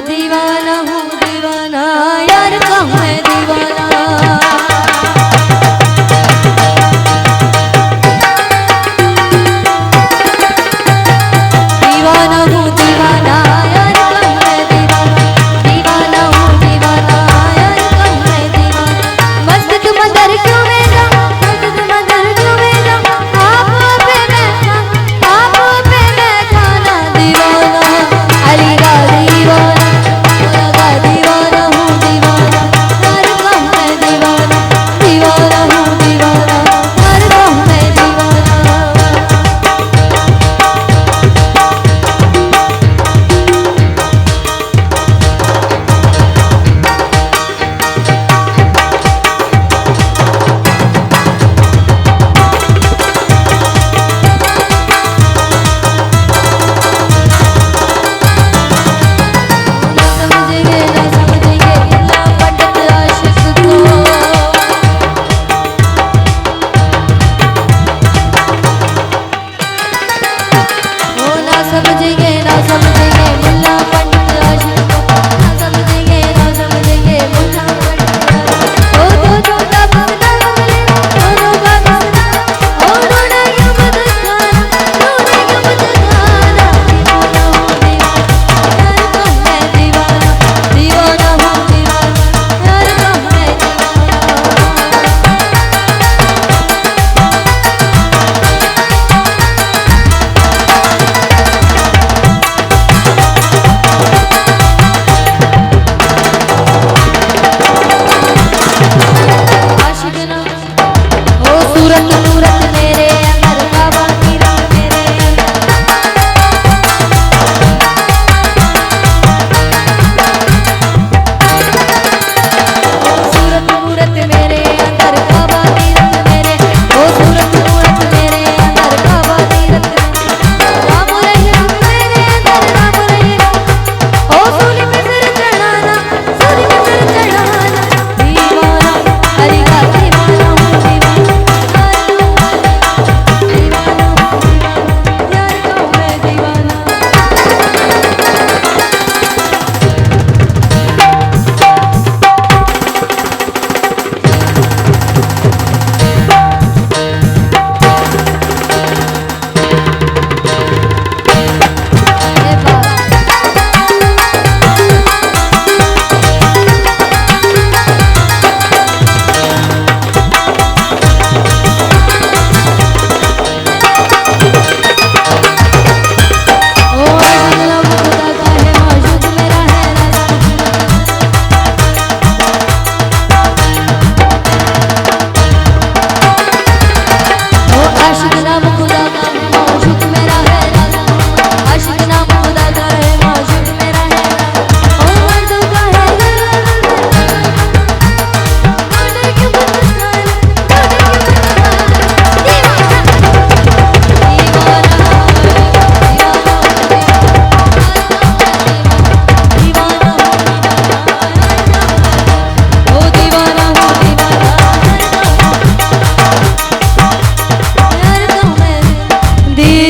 दीवाना हूँ दीवाना यार का मैं दीवाना। दीवाना हूँ दीवाना यार का मैं दीवाना। दीवाना हूँ दीवाना यार का मैं दीवाना। मस्त समंदर क्यों में जाऊं, मस्त समंदर क्यों में जाऊं, आपो पे मैं खाना दीवाना। अली का दीवाना, मोला का दीवाना हूँ दीवाना यार का मैं दीवाना। दीवाना हूँ दीवाना यार का मैं दीवाना। ना समझेंगे मुल्ला पंडित आशिक को। ओ ना समझेंगे मुल्ला पंडित आशिक को। ना समझेंगे मुल्ला पंडित आशिक को। ओ तो छोटा बसना बोले दोनों का बसना। ओ रोना क्यों मत खाना, रोना क्यों मत खाना। दीवाना हूँ दीवाना यार का मैं दीवाना। दीवाना हूँ दीवाना यार का मैं दीवाना। आशिक ना ओ सूरत नूरत मेरे अंदर काबा कीरत मेरे अंदर। ओ सूरत नूरत मेरे अंदर काबा कीरत मेरे। ओ सूरत नूरत मेरे अंदर काबा कीरत मेरे। राम रहीम मेरे अंदर राम रहीम। ओ सूली पे सिर चढ़ाना, सूली पे सिर चढ़ाना। दीवाना अली का दीवाना हूँ दीवाना यार का मैं दीवाना। दीवाना हूँ दीवाना यार का मैं दीवाना। ए बाबा ओ अल्लाह खुदा का है मौजूद मेरा है राजा। ओ आशिक नाम खुदा का है मौजूद मेरा है राजा। आशिक नाम खुदा का है मौजूद मेरा है राजा। ओ मर्दों का है गला रोने क्यों मत खाना, रोने क्यों मत खाना। दीवाना दीवाना दीवाना ओ दीवाना हूँ दीवाना यार का मैं दीवाना।